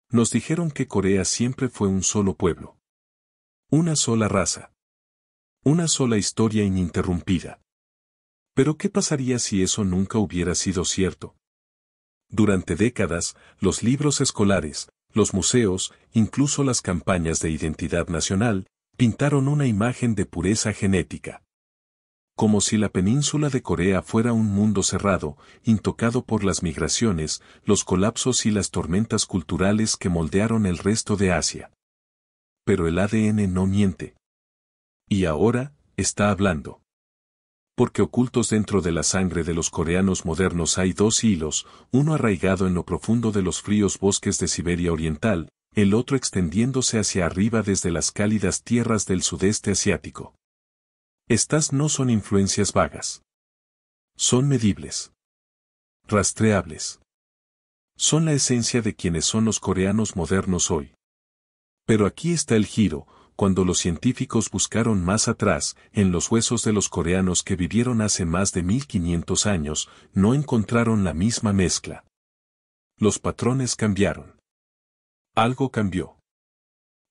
Nos dijeron que Corea siempre fue un solo pueblo. Una sola raza. Una sola historia ininterrumpida. Pero ¿qué pasaría si eso nunca hubiera sido cierto? Durante décadas, los libros escolares, los museos, incluso las campañas de identidad nacional, pintaron una imagen de pureza genética. Como si la península de Corea fuera un mundo cerrado, intocado por las migraciones, los colapsos y las tormentas culturales que moldearon el resto de Asia. Pero el ADN no miente. Y ahora, está hablando. Porque ocultos dentro de la sangre de los coreanos modernos hay dos hilos, uno arraigado en lo profundo de los fríos bosques de Siberia Oriental, el otro extendiéndose hacia arriba desde las cálidas tierras del sudeste asiático. Estas no son influencias vagas. Son medibles. Rastreables. Son la esencia de quienes son los coreanos modernos hoy. Pero aquí está el giro, cuando los científicos buscaron más atrás, en los huesos de los coreanos que vivieron hace más de 1500 años, no encontraron la misma mezcla. Los patrones cambiaron. Algo cambió.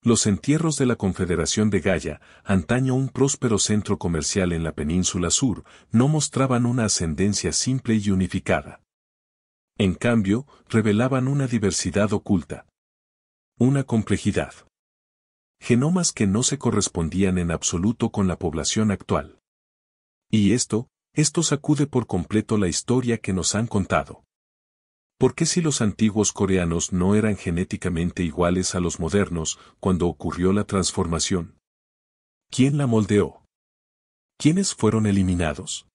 Los entierros de la Confederación de Gaya, antaño un próspero centro comercial en la península sur, no mostraban una ascendencia simple y unificada. En cambio, revelaban una diversidad oculta. Una complejidad. Genomas que no se correspondían en absoluto con la población actual. Y esto sacude por completo la historia que nos han contado. ¿Por qué si los antiguos coreanos no eran genéticamente iguales a los modernos cuando ocurrió la transformación? ¿Quién la moldeó? ¿Quiénes fueron eliminados?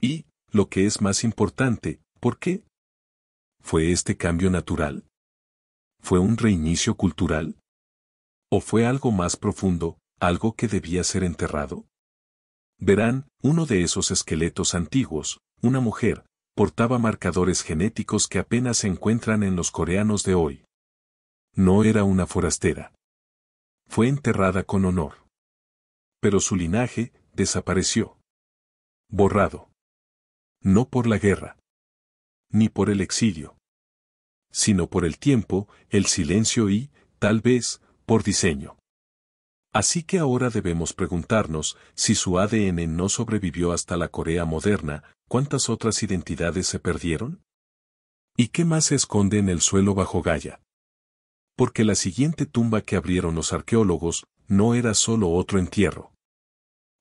Y, lo que es más importante, ¿por qué? ¿Fue este cambio natural? ¿Fue un reinicio cultural? ¿O fue algo más profundo, algo que debía ser enterrado? Verán, uno de esos esqueletos antiguos, una mujer, portaba marcadores genéticos que apenas se encuentran en los coreanos de hoy. No era una forastera. Fue enterrada con honor. Pero su linaje desapareció. Borrado. No por la guerra. Ni por el exilio. Sino por el tiempo, el silencio y, tal vez, por diseño. Así que ahora debemos preguntarnos, si su ADN no sobrevivió hasta la Corea moderna, ¿cuántas otras identidades se perdieron? ¿Y qué más se esconde en el suelo bajo Gaya? Porque la siguiente tumba que abrieron los arqueólogos no era solo otro entierro.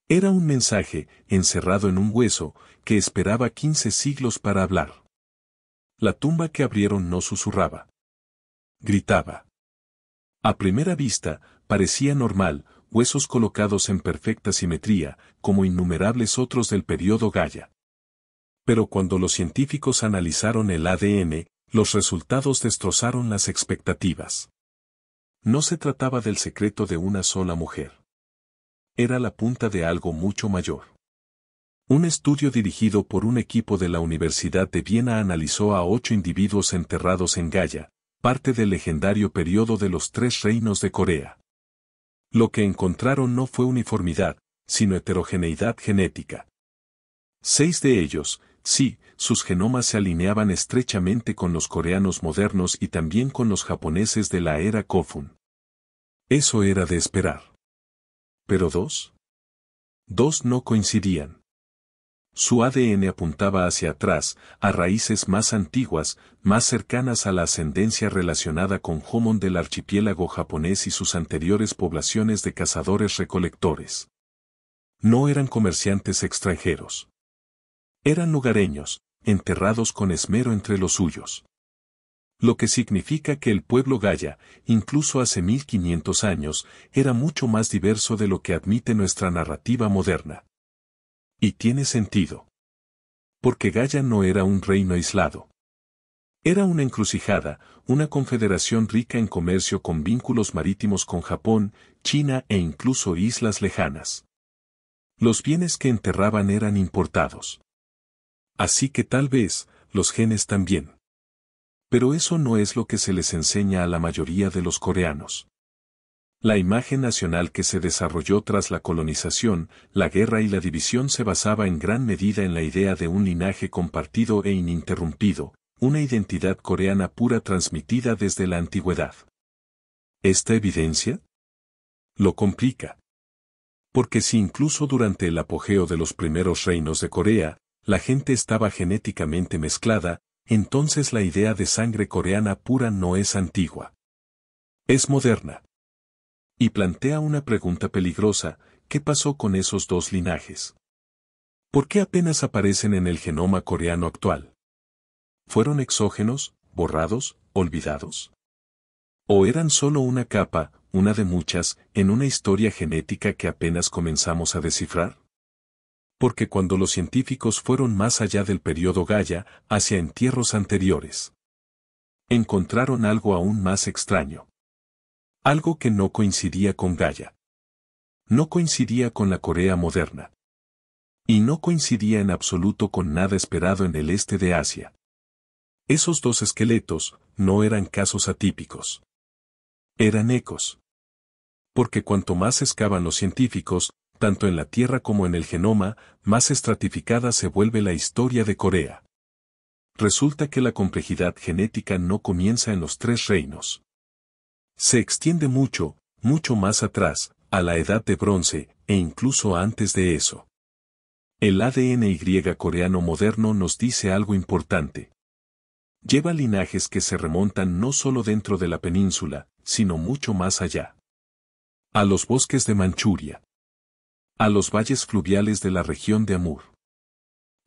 Era un mensaje, encerrado en un hueso, que esperaba 15 siglos para hablar. La tumba que abrieron no susurraba. Gritaba. A primera vista, parecía normal, huesos colocados en perfecta simetría, como innumerables otros del periodo Gaya. Pero cuando los científicos analizaron el ADN, los resultados destrozaron las expectativas. No se trataba del secreto de una sola mujer. Era la punta de algo mucho mayor. Un estudio dirigido por un equipo de la Universidad de Viena analizó a 8 individuos enterrados en Gaya, parte del legendario periodo de los 3 reinos de Corea. Lo que encontraron no fue uniformidad, sino heterogeneidad genética. 6 de ellos, sí, sus genomas se alineaban estrechamente con los coreanos modernos y también con los japoneses de la era Kofun. Eso era de esperar. ¿Pero 2? 2 no coincidían. Su ADN apuntaba hacia atrás, a raíces más antiguas, más cercanas a la ascendencia relacionada con Jomon del archipiélago japonés y sus anteriores poblaciones de cazadores-recolectores. No eran comerciantes extranjeros. Eran lugareños, enterrados con esmero entre los suyos. Lo que significa que el pueblo Gaya, incluso hace 1500 años, era mucho más diverso de lo que admite nuestra narrativa moderna. Y tiene sentido. Porque Gaya no era un reino aislado. Era una encrucijada, una confederación rica en comercio con vínculos marítimos con Japón, China e incluso islas lejanas. Los bienes que enterraban eran importados. Así que tal vez, los genes también. Pero eso no es lo que se les enseña a la mayoría de los coreanos. La imagen nacional que se desarrolló tras la colonización, la guerra y la división se basaba en gran medida en la idea de un linaje compartido e ininterrumpido, una identidad coreana pura transmitida desde la antigüedad. ¿Esta evidencia? Lo complica. Porque si incluso durante el apogeo de los primeros reinos de Corea, la gente estaba genéticamente mezclada, entonces la idea de sangre coreana pura no es antigua. Es moderna. Y plantea una pregunta peligrosa: ¿qué pasó con esos dos linajes? ¿Por qué apenas aparecen en el genoma coreano actual? ¿Fueron exógenos, borrados, olvidados? ¿O eran solo una capa, una de muchas, en una historia genética que apenas comenzamos a descifrar? Porque cuando los científicos fueron más allá del periodo Gaya, hacia entierros anteriores, encontraron algo aún más extraño. Algo que no coincidía con Gaya. No coincidía con la Corea moderna. Y no coincidía en absoluto con nada esperado en el este de Asia. Esos dos esqueletos no eran casos atípicos. Eran ecos. Porque cuanto más excavan los científicos, tanto en la Tierra como en el genoma, más estratificada se vuelve la historia de Corea. Resulta que la complejidad genética no comienza en los tres reinos. Se extiende mucho, mucho más atrás, a la Edad de Bronce, e incluso antes de eso. El ADN Y coreano moderno nos dice algo importante. Lleva linajes que se remontan no solo dentro de la península, sino mucho más allá. A los bosques de Manchuria. A los valles fluviales de la región de Amur.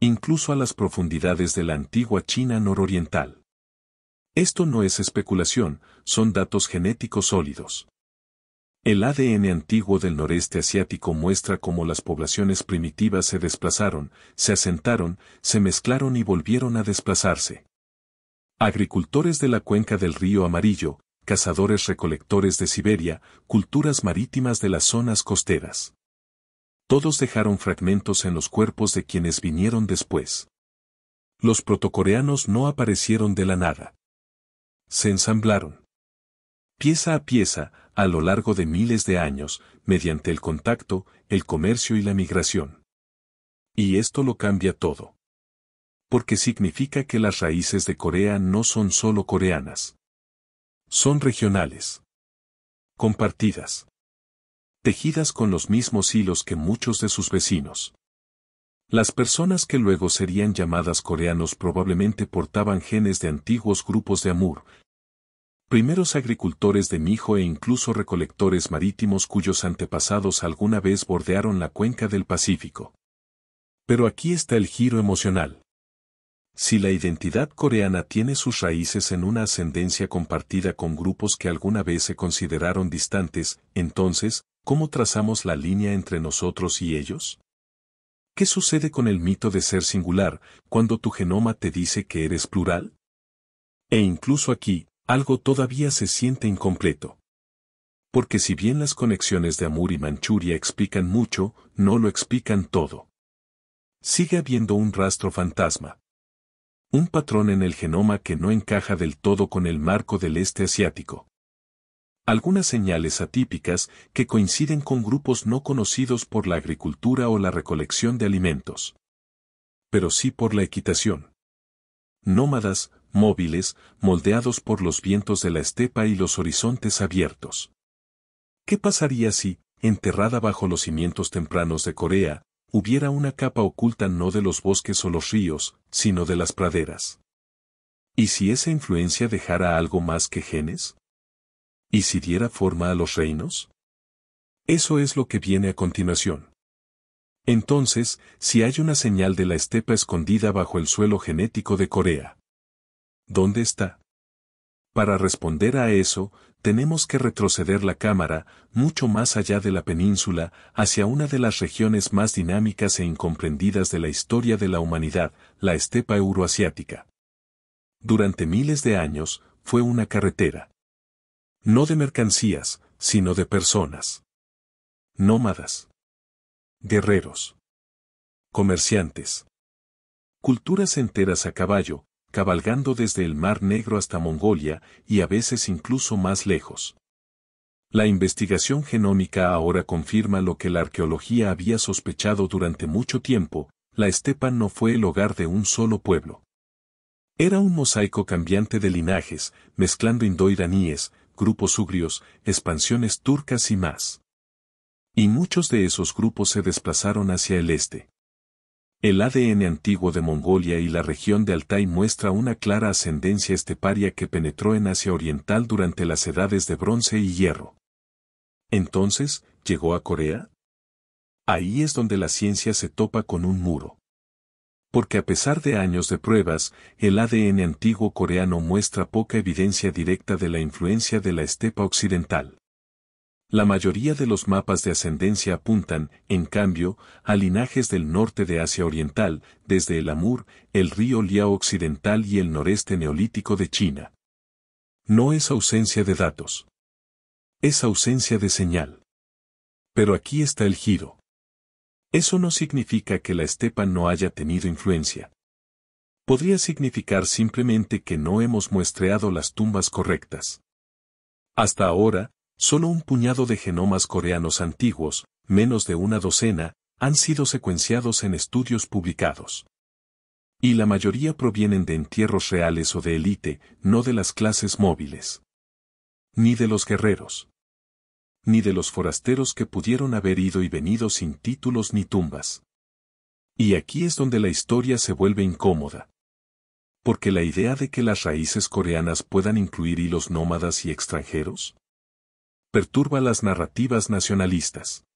Incluso a las profundidades de la antigua China nororiental. Esto no es especulación, son datos genéticos sólidos. El ADN antiguo del noreste asiático muestra cómo las poblaciones primitivas se desplazaron, se asentaron, se mezclaron y volvieron a desplazarse. Agricultores de la cuenca del río Amarillo, cazadores-recolectores de Siberia, culturas marítimas de las zonas costeras. Todos dejaron fragmentos en los cuerpos de quienes vinieron después. Los protocoreanos no aparecieron de la nada. Se ensamblaron. Pieza a pieza, a lo largo de miles de años, mediante el contacto, el comercio y la migración. Y esto lo cambia todo. Porque significa que las raíces de Corea no son solo coreanas. Son regionales. Compartidas. Tejidas con los mismos hilos que muchos de sus vecinos. Las personas que luego serían llamadas coreanos probablemente portaban genes de antiguos grupos de Amur, primeros agricultores de mijo e incluso recolectores marítimos cuyos antepasados alguna vez bordearon la cuenca del Pacífico. Pero aquí está el giro emocional. Si la identidad coreana tiene sus raíces en una ascendencia compartida con grupos que alguna vez se consideraron distantes, entonces, ¿cómo trazamos la línea entre nosotros y ellos? ¿Qué sucede con el mito de ser singular, cuando tu genoma te dice que eres plural? E incluso aquí, algo todavía se siente incompleto. Porque si bien las conexiones de Amur y Manchuria explican mucho, no lo explican todo. Sigue habiendo un rastro fantasma. Un patrón en el genoma que no encaja del todo con el marco del este asiático. Algunas señales atípicas que coinciden con grupos no conocidos por la agricultura o la recolección de alimentos. Pero sí por la equitación. Nómadas, móviles, moldeados por los vientos de la estepa y los horizontes abiertos. ¿Qué pasaría si, enterrada bajo los cimientos tempranos de Corea, hubiera una capa oculta no de los bosques o los ríos, sino de las praderas? ¿Y si esa influencia dejara algo más que genes? ¿Y si diera forma a los reinos? Eso es lo que viene a continuación. Entonces, si hay una señal de la estepa escondida bajo el suelo genético de Corea, ¿dónde está? Para responder a eso, tenemos que retroceder la cámara, mucho más allá de la península, hacia una de las regiones más dinámicas e incomprendidas de la historia de la humanidad, la estepa euroasiática. Durante miles de años, fue una carretera. No de mercancías, sino de personas. Nómadas. Guerreros. Comerciantes. Culturas enteras a caballo, cabalgando desde el Mar Negro hasta Mongolia, y a veces incluso más lejos. La investigación genómica ahora confirma lo que la arqueología había sospechado durante mucho tiempo: la estepa no fue el hogar de un solo pueblo. Era un mosaico cambiante de linajes, mezclando indo-iraníes, grupos ugrios, expansiones turcas y más. Y muchos de esos grupos se desplazaron hacia el este. El ADN antiguo de Mongolia y la región de Altai muestra una clara ascendencia esteparia que penetró en Asia Oriental durante las edades de bronce y hierro. Entonces, ¿llegó a Corea? Ahí es donde la ciencia se topa con un muro. Porque a pesar de años de pruebas, el ADN antiguo coreano muestra poca evidencia directa de la influencia de la estepa occidental. La mayoría de los mapas de ascendencia apuntan, en cambio, a linajes del norte de Asia Oriental, desde el Amur, el río Liao Occidental y el noreste neolítico de China. No es ausencia de datos. Es ausencia de señal. Pero aquí está el giro. Eso no significa que la estepa no haya tenido influencia. Podría significar simplemente que no hemos muestreado las tumbas correctas. Hasta ahora, solo un puñado de genomas coreanos antiguos, menos de una docena, han sido secuenciados en estudios publicados. Y la mayoría provienen de entierros reales o de élite, no de las clases móviles. Ni de los guerreros. Ni de los forasteros que pudieron haber ido y venido sin títulos ni tumbas. Y aquí es donde la historia se vuelve incómoda. Porque la idea de que las raíces coreanas puedan incluir hilos nómadas y extranjeros perturba las narrativas nacionalistas.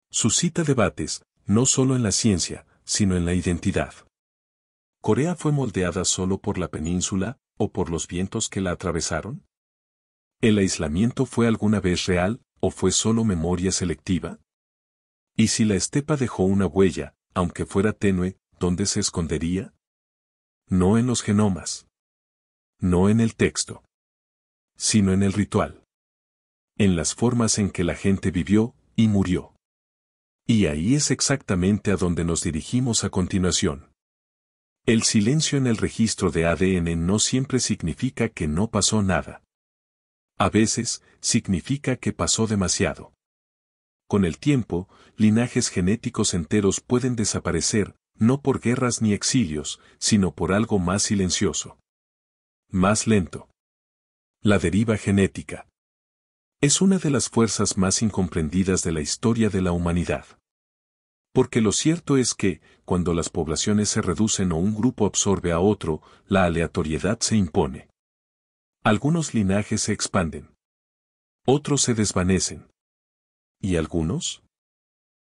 Suscita debates, no solo en la ciencia, sino en la identidad. ¿Corea fue moldeada solo por la península, o por los vientos que la atravesaron? ¿El aislamiento fue alguna vez real, o fue solo memoria selectiva? ¿Y si la estepa dejó una huella, aunque fuera tenue, dónde se escondería? No en los genomas. No en el texto. Sino en el ritual. En las formas en que la gente vivió y murió. Y ahí es exactamente a donde nos dirigimos a continuación. El silencio en el registro de ADN no siempre significa que no pasó nada. A veces, significa que pasó demasiado. Con el tiempo, linajes genéticos enteros pueden desaparecer, no por guerras ni exilios, sino por algo más silencioso. Más lento. La deriva genética. Es una de las fuerzas más incomprendidas de la historia de la humanidad. Porque lo cierto es que, cuando las poblaciones se reducen o un grupo absorbe a otro, la aleatoriedad se impone. Algunos linajes se expanden. Otros se desvanecen. ¿Y algunos?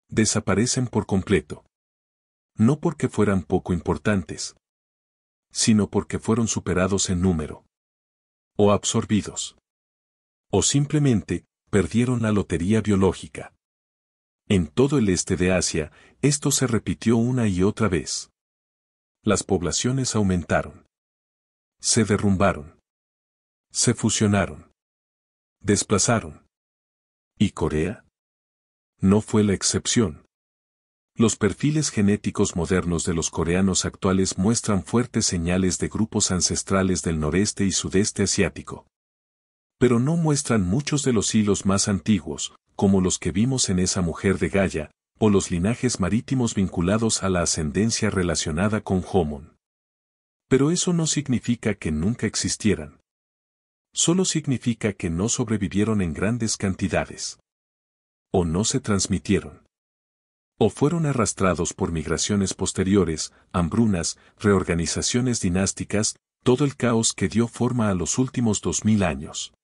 Desaparecen por completo. No porque fueran poco importantes, sino porque fueron superados en número. O absorbidos. O simplemente, perdieron la lotería biológica. En todo el este de Asia, esto se repitió una y otra vez. Las poblaciones aumentaron. Se derrumbaron. Se fusionaron. Desplazaron. ¿Y Corea? No fue la excepción. Los perfiles genéticos modernos de los coreanos actuales muestran fuertes señales de grupos ancestrales del noreste y sudeste asiático. Pero no muestran muchos de los hilos más antiguos, como los que vimos en esa mujer de Gaia, o los linajes marítimos vinculados a la ascendencia relacionada con Homon. Pero eso no significa que nunca existieran. Solo significa que no sobrevivieron en grandes cantidades. O no se transmitieron. O fueron arrastrados por migraciones posteriores, hambrunas, reorganizaciones dinásticas, todo el caos que dio forma a los últimos 2000 años.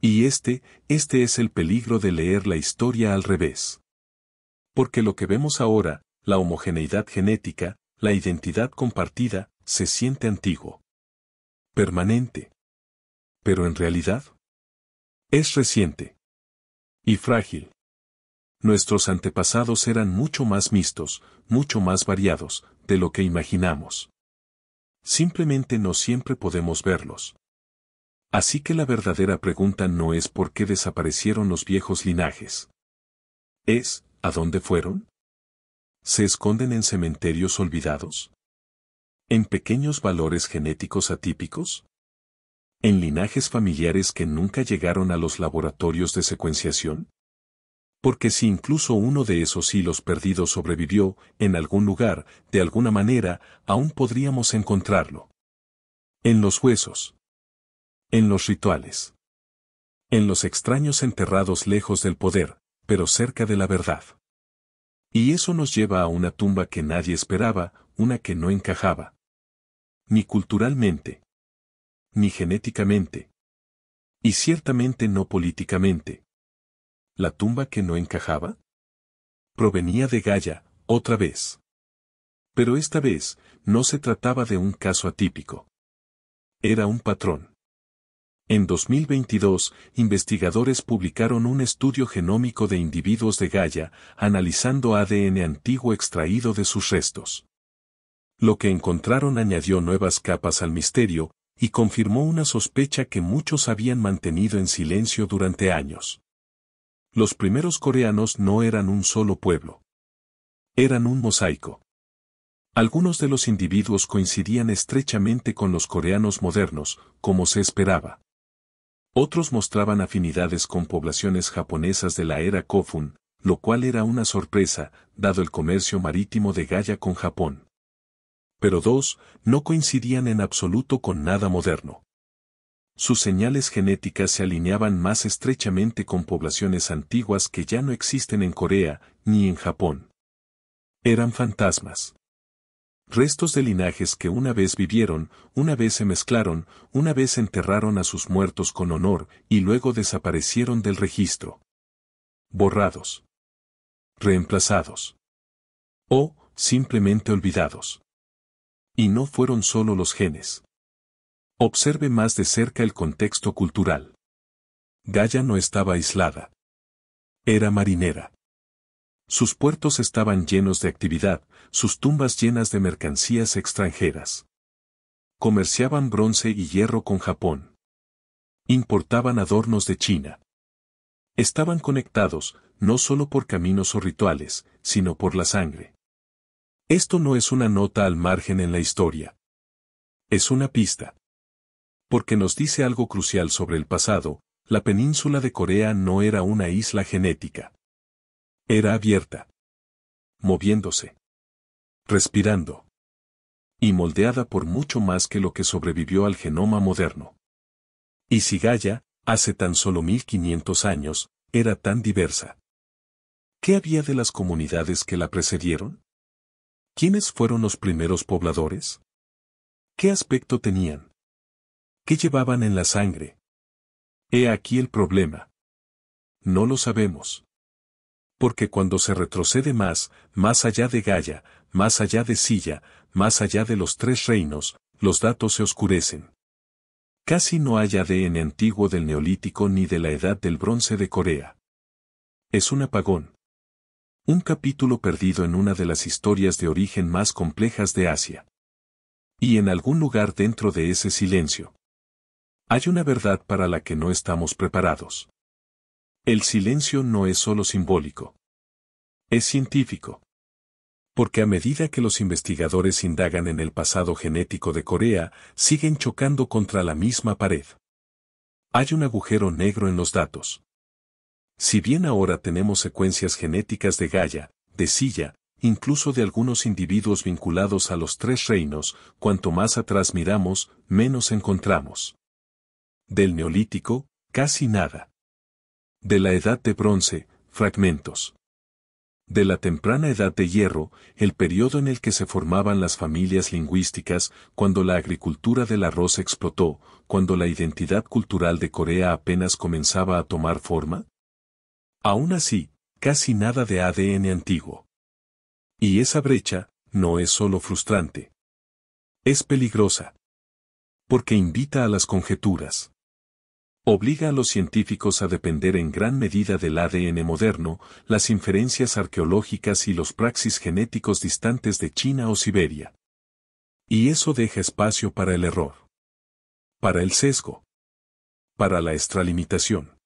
Y este es el peligro de leer la historia al revés. Porque lo que vemos ahora, la homogeneidad genética, la identidad compartida, se siente antiguo. Permanente. Pero en realidad, es reciente. Y frágil. Nuestros antepasados eran mucho más mixtos, mucho más variados, de lo que imaginamos. Simplemente no siempre podemos verlos. Así que la verdadera pregunta no es por qué desaparecieron los viejos linajes. Es, ¿a dónde fueron? ¿Se esconden en cementerios olvidados? ¿En pequeños valores genéticos atípicos? ¿En linajes familiares que nunca llegaron a los laboratorios de secuenciación? Porque si incluso uno de esos hilos perdidos sobrevivió, en algún lugar, de alguna manera, aún podríamos encontrarlo. En los huesos. En los rituales. En los extraños enterrados lejos del poder, pero cerca de la verdad. Y eso nos lleva a una tumba que nadie esperaba, una que no encajaba. Ni culturalmente. Ni genéticamente. Y ciertamente no políticamente. ¿La tumba que no encajaba? Provenía de Gaia, otra vez. Pero esta vez, no se trataba de un caso atípico. Era un patrón. En 2022, investigadores publicaron un estudio genómico de individuos de Gaia, analizando ADN antiguo extraído de sus restos. Lo que encontraron añadió nuevas capas al misterio, y confirmó una sospecha que muchos habían mantenido en silencio durante años. Los primeros coreanos no eran un solo pueblo. Eran un mosaico. Algunos de los individuos coincidían estrechamente con los coreanos modernos, como se esperaba. Otros mostraban afinidades con poblaciones japonesas de la era Kofun, lo cual era una sorpresa, dado el comercio marítimo de Gaia con Japón. Pero dos, no coincidían en absoluto con nada moderno. Sus señales genéticas se alineaban más estrechamente con poblaciones antiguas que ya no existen en Corea, ni en Japón. Eran fantasmas. Restos de linajes que una vez vivieron, una vez se mezclaron, una vez enterraron a sus muertos con honor y luego desaparecieron del registro. Borrados. Reemplazados. O, simplemente olvidados. Y no fueron solo los genes. Observe más de cerca el contexto cultural. Gaia no estaba aislada. Era marinera. Sus puertos estaban llenos de actividad, sus tumbas llenas de mercancías extranjeras. Comerciaban bronce y hierro con Japón. Importaban adornos de China. Estaban conectados, no solo por caminos o rituales, sino por la sangre. Esto no es una nota al margen en la historia. Es una pista. Porque nos dice algo crucial sobre el pasado, la península de Corea no era una isla genética. Era abierta. Moviéndose. Respirando. Y moldeada por mucho más que lo que sobrevivió al genoma moderno. Y si Gaia, hace tan solo 1500 años, era tan diversa. ¿Qué había de las comunidades que la precedieron? ¿Quiénes fueron los primeros pobladores? ¿Qué aspecto tenían? ¿Qué llevaban en la sangre? He aquí el problema. No lo sabemos. Porque cuando se retrocede más allá de Gaia, más allá de Silla, más allá de los tres reinos, los datos se oscurecen. Casi no hay ADN antiguo del Neolítico ni de la Edad del Bronce de Corea. Es un apagón. Un capítulo perdido en una de las historias de origen más complejas de Asia. Y en algún lugar dentro de ese silencio, hay una verdad para la que no estamos preparados. El silencio no es solo simbólico. Es científico. Porque a medida que los investigadores indagan en el pasado genético de Corea, siguen chocando contra la misma pared. Hay un agujero negro en los datos. Si bien ahora tenemos secuencias genéticas de Gaia, de Silla, incluso de algunos individuos vinculados a los tres reinos, cuanto más atrás miramos, menos encontramos. Del Neolítico, casi nada. De la Edad de Bronce, fragmentos. De la temprana Edad de Hierro, el periodo en el que se formaban las familias lingüísticas, cuando la agricultura del arroz explotó, cuando la identidad cultural de Corea apenas comenzaba a tomar forma. Aún así, casi nada de ADN antiguo. Y esa brecha, no es solo frustrante. Es peligrosa. Porque invita a las conjeturas. Obliga a los científicos a depender en gran medida del ADN moderno, las inferencias arqueológicas y los praxis genéticos distantes de China o Siberia. Y eso deja espacio para el error. Para el sesgo. Para la extralimitación.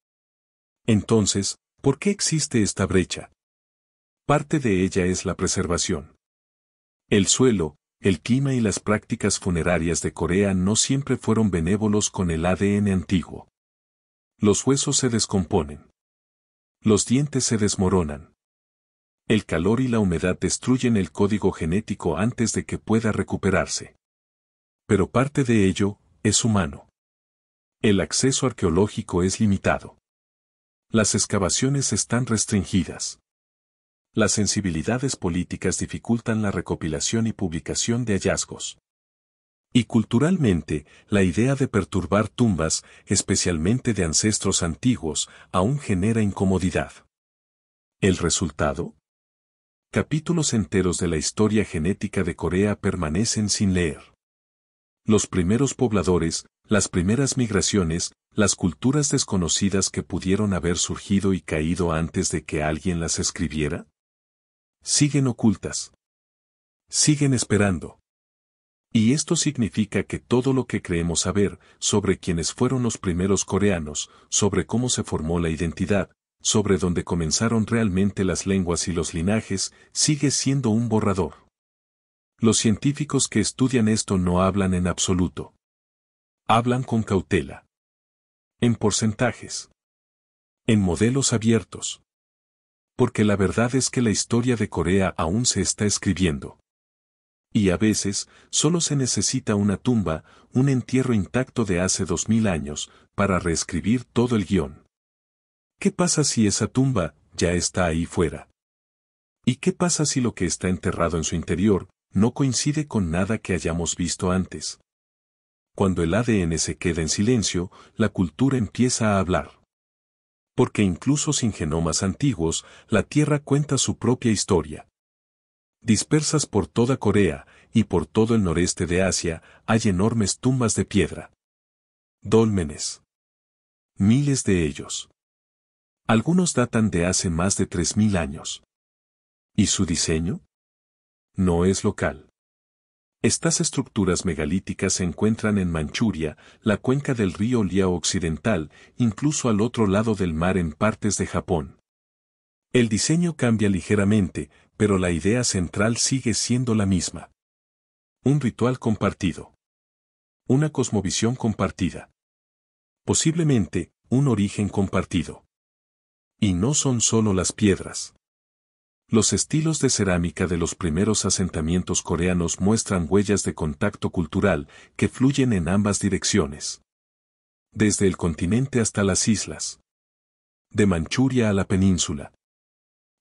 Entonces, ¿por qué existe esta brecha? Parte de ella es la preservación. El suelo, el clima y las prácticas funerarias de Corea no siempre fueron benévolos con el ADN antiguo. Los huesos se descomponen. Los dientes se desmoronan. El calor y la humedad destruyen el código genético antes de que pueda recuperarse. Pero parte de ello, es humano. El acceso arqueológico es limitado. Las excavaciones están restringidas. Las sensibilidades políticas dificultan la recopilación y publicación de hallazgos. Y culturalmente, la idea de perturbar tumbas, especialmente de ancestros antiguos, aún genera incomodidad. ¿El resultado? Capítulos enteros de la historia genética de Corea permanecen sin leer. Los primeros pobladores, las primeras migraciones, las culturas desconocidas que pudieron haber surgido y caído antes de que alguien las escribiera, siguen ocultas. Siguen esperando. Y esto significa que todo lo que creemos saber sobre quiénes fueron los primeros coreanos, sobre cómo se formó la identidad, sobre dónde comenzaron realmente las lenguas y los linajes, sigue siendo un borrador. Los científicos que estudian esto no hablan en absoluto. Hablan con cautela. En porcentajes. En modelos abiertos. Porque la verdad es que la historia de Corea aún se está escribiendo. Y a veces, solo se necesita una tumba, un entierro intacto de hace 2000 años, para reescribir todo el guión. ¿Qué pasa si esa tumba ya está ahí fuera? ¿Y qué pasa si lo que está enterrado en su interior no coincide con nada que hayamos visto antes? Cuando el ADN se queda en silencio, la cultura empieza a hablar. Porque incluso sin genomas antiguos, la Tierra cuenta su propia historia. Dispersas por toda Corea, y por todo el noreste de Asia, hay enormes tumbas de piedra. Dólmenes. Miles de ellos. Algunos datan de hace más de 3000 años. ¿Y su diseño? No es local. Estas estructuras megalíticas se encuentran en Manchuria, la cuenca del río Liao occidental, incluso al otro lado del mar en partes de Japón. El diseño cambia ligeramente, pero la idea central sigue siendo la misma. Un ritual compartido. Una cosmovisión compartida. Posiblemente, un origen compartido. Y no son solo las piedras. Los estilos de cerámica de los primeros asentamientos coreanos muestran huellas de contacto cultural que fluyen en ambas direcciones. Desde el continente hasta las islas. De Manchuria a la península.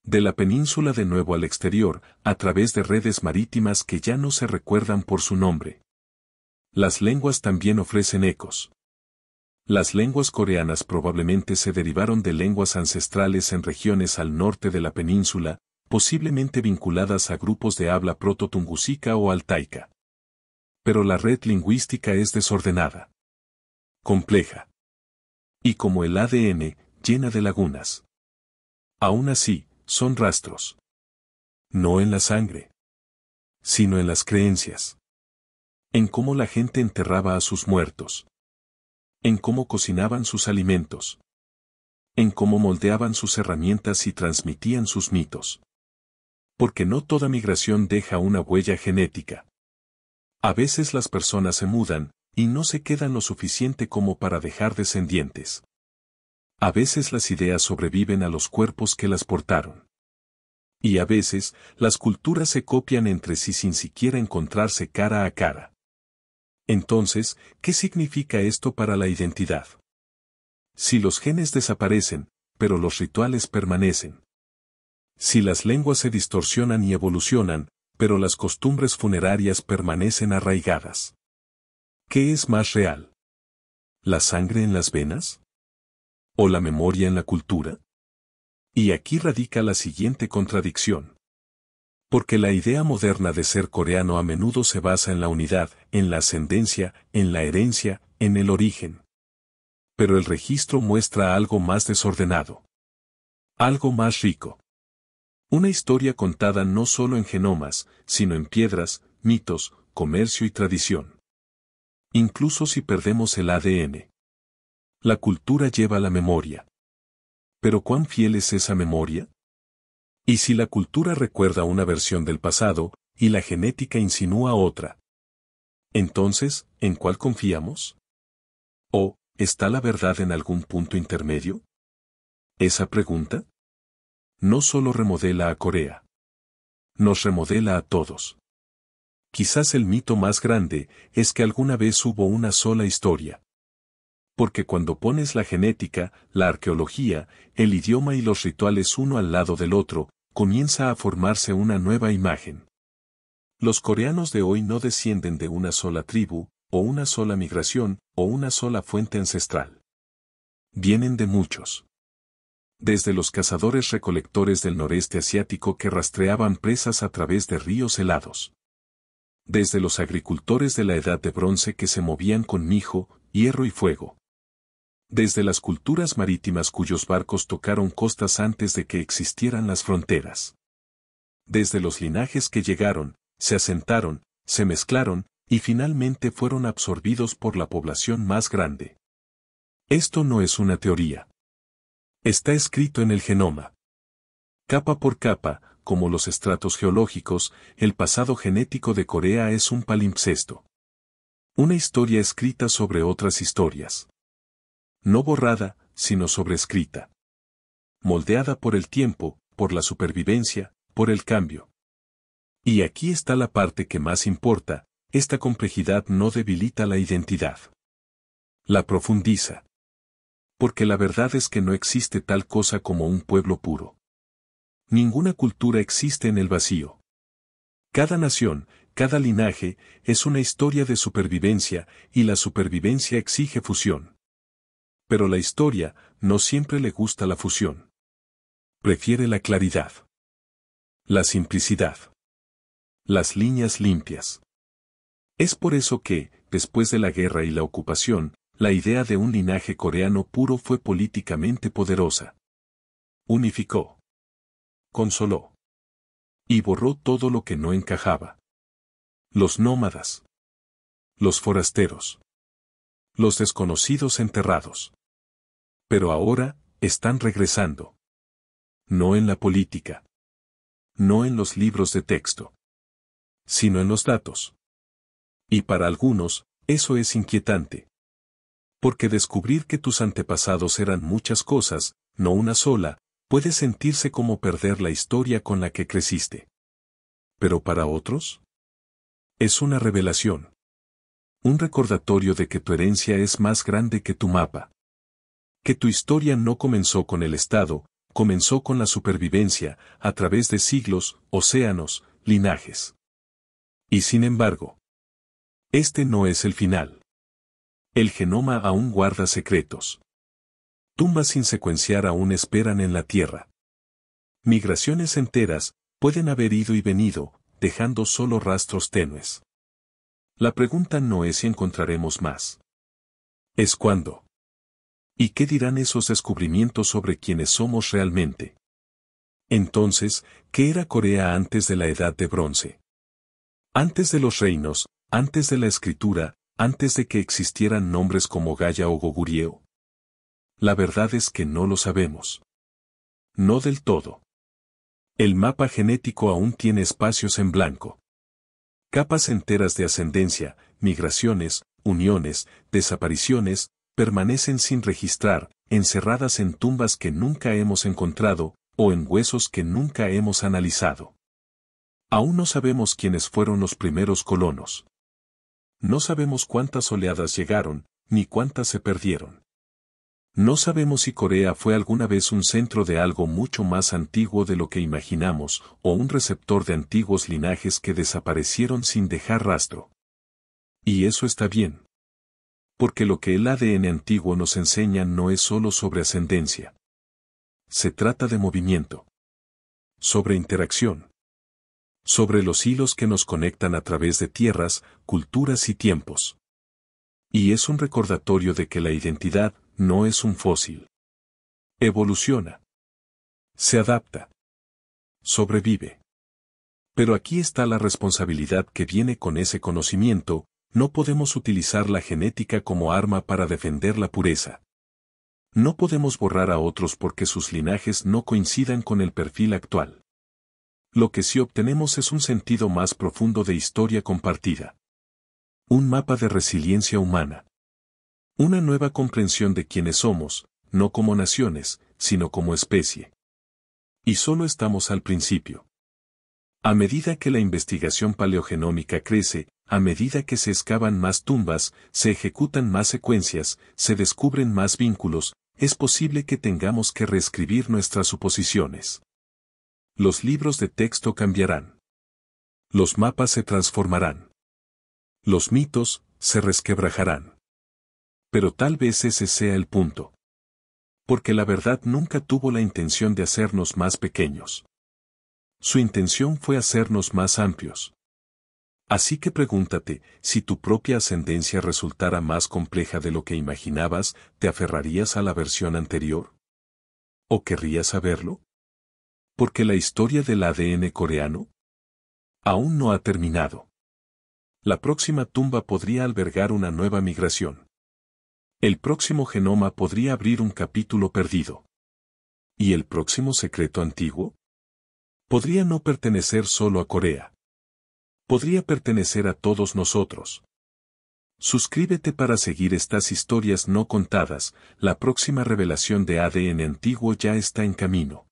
De la península de nuevo al exterior, a través de redes marítimas que ya no se recuerdan por su nombre. Las lenguas también ofrecen ecos. Las lenguas coreanas probablemente se derivaron de lenguas ancestrales en regiones al norte de la península, posiblemente vinculadas a grupos de habla proto-tungusica o altaica. Pero la red lingüística es desordenada. Compleja. Y como el ADN, llena de lagunas. Aún así, son rastros. No en la sangre. Sino en las creencias. En cómo la gente enterraba a sus muertos. En cómo cocinaban sus alimentos. En cómo moldeaban sus herramientas y transmitían sus mitos. Porque no toda migración deja una huella genética. A veces las personas se mudan, y no se quedan lo suficiente como para dejar descendientes. A veces las ideas sobreviven a los cuerpos que las portaron. Y a veces, las culturas se copian entre sí sin siquiera encontrarse cara a cara. Entonces, ¿qué significa esto para la identidad? Si los genes desaparecen, pero los rituales permanecen. Si las lenguas se distorsionan y evolucionan, pero las costumbres funerarias permanecen arraigadas. ¿Qué es más real? ¿La sangre en las venas? ¿O la memoria en la cultura? Y aquí radica la siguiente contradicción. Porque la idea moderna de ser coreano a menudo se basa en la unidad, en la ascendencia, en la herencia, en el origen. Pero el registro muestra algo más desordenado. Algo más rico. Una historia contada no solo en genomas, sino en piedras, mitos, comercio y tradición. Incluso si perdemos el ADN. La cultura lleva la memoria. ¿Pero cuán fiel es esa memoria? ¿Y si la cultura recuerda una versión del pasado, y la genética insinúa otra? Entonces, ¿en cuál confiamos? ¿O, está la verdad en algún punto intermedio? Esa pregunta no solo remodela a Corea. Nos remodela a todos. Quizás el mito más grande es que alguna vez hubo una sola historia. Porque cuando pones la genética, la arqueología, el idioma y los rituales uno al lado del otro, comienza a formarse una nueva imagen. Los coreanos de hoy no descienden de una sola tribu, o una sola migración, o una sola fuente ancestral. Vienen de muchos. Desde los cazadores-recolectores del noreste asiático que rastreaban presas a través de ríos helados. Desde los agricultores de la Edad de Bronce que se movían con mijo, hierro y fuego. Desde las culturas marítimas cuyos barcos tocaron costas antes de que existieran las fronteras. Desde los linajes que llegaron, se asentaron, se mezclaron, y finalmente fueron absorbidos por la población más grande. Esto no es una teoría. Está escrito en el genoma. Capa por capa, como los estratos geológicos, el pasado genético de Corea es un palimpsesto. Una historia escrita sobre otras historias. No borrada, sino sobreescrita. Moldeada por el tiempo, por la supervivencia, por el cambio. Y aquí está la parte que más importa, esta complejidad no debilita la identidad. La profundiza. Porque la verdad es que no existe tal cosa como un pueblo puro. Ninguna cultura existe en el vacío. Cada nación, cada linaje, es una historia de supervivencia, y la supervivencia exige fusión. Pero la historia, no siempre le gusta la fusión. Prefiere la claridad. La simplicidad. Las líneas limpias. Es por eso que, después de la guerra y la ocupación, la idea de un linaje coreano puro fue políticamente poderosa. Unificó. Consoló. Y borró todo lo que no encajaba. Los nómadas. Los forasteros. Los desconocidos enterrados. Pero ahora, están regresando. No en la política. No en los libros de texto. Sino en los datos. Y para algunos, eso es inquietante. Porque descubrir que tus antepasados eran muchas cosas, no una sola, puede sentirse como perder la historia con la que creciste. Pero para otros, es una revelación. Un recordatorio de que tu herencia es más grande que tu mapa. Que tu historia no comenzó con el Estado, comenzó con la supervivencia, a través de siglos, océanos, linajes. Y sin embargo, este no es el final. El genoma aún guarda secretos. Tumbas sin secuenciar aún esperan en la Tierra. Migraciones enteras pueden haber ido y venido, dejando solo rastros tenues. La pregunta no es si encontraremos más. Es cuándo. ¿Y qué dirán esos descubrimientos sobre quiénes somos realmente? Entonces, ¿qué era Corea antes de la Edad de Bronce? Antes de los reinos, antes de la escritura, antes de que existieran nombres como Gaya o Goguryeo. La verdad es que no lo sabemos. No del todo. El mapa genético aún tiene espacios en blanco. Capas enteras de ascendencia, migraciones, uniones, desapariciones, permanecen sin registrar, encerradas en tumbas que nunca hemos encontrado, o en huesos que nunca hemos analizado. Aún no sabemos quiénes fueron los primeros colonos. No sabemos cuántas oleadas llegaron, ni cuántas se perdieron. No sabemos si Corea fue alguna vez un centro de algo mucho más antiguo de lo que imaginamos, o un receptor de antiguos linajes que desaparecieron sin dejar rastro. Y eso está bien. Porque lo que el ADN antiguo nos enseña no es solo sobre ascendencia. Se trata de movimiento. Sobre interacción. Sobre los hilos que nos conectan a través de tierras, culturas y tiempos. Y es un recordatorio de que la identidad no es un fósil. Evoluciona. Se adapta. Sobrevive. Pero aquí está la responsabilidad que viene con ese conocimiento, no podemos utilizar la genética como arma para defender la pureza. No podemos borrar a otros porque sus linajes no coincidan con el perfil actual. Lo que sí obtenemos es un sentido más profundo de historia compartida. Un mapa de resiliencia humana. Una nueva comprensión de quiénes somos, no como naciones, sino como especie. Y solo estamos al principio. A medida que la investigación paleogenómica crece, a medida que se excavan más tumbas, se ejecutan más secuencias, se descubren más vínculos, es posible que tengamos que reescribir nuestras suposiciones. Los libros de texto cambiarán. Los mapas se transformarán. Los mitos se resquebrajarán. Pero tal vez ese sea el punto. Porque la verdad nunca tuvo la intención de hacernos más pequeños. Su intención fue hacernos más amplios. Así que pregúntate, si tu propia ascendencia resultara más compleja de lo que imaginabas, ¿te aferrarías a la versión anterior? ¿O querrías saberlo? Porque la historia del ADN coreano aún no ha terminado. La próxima tumba podría albergar una nueva migración. El próximo genoma podría abrir un capítulo perdido. ¿Y el próximo secreto antiguo? Podría no pertenecer solo a Corea. Podría pertenecer a todos nosotros. Suscríbete para seguir estas historias no contadas, la próxima revelación de ADN antiguo ya está en camino.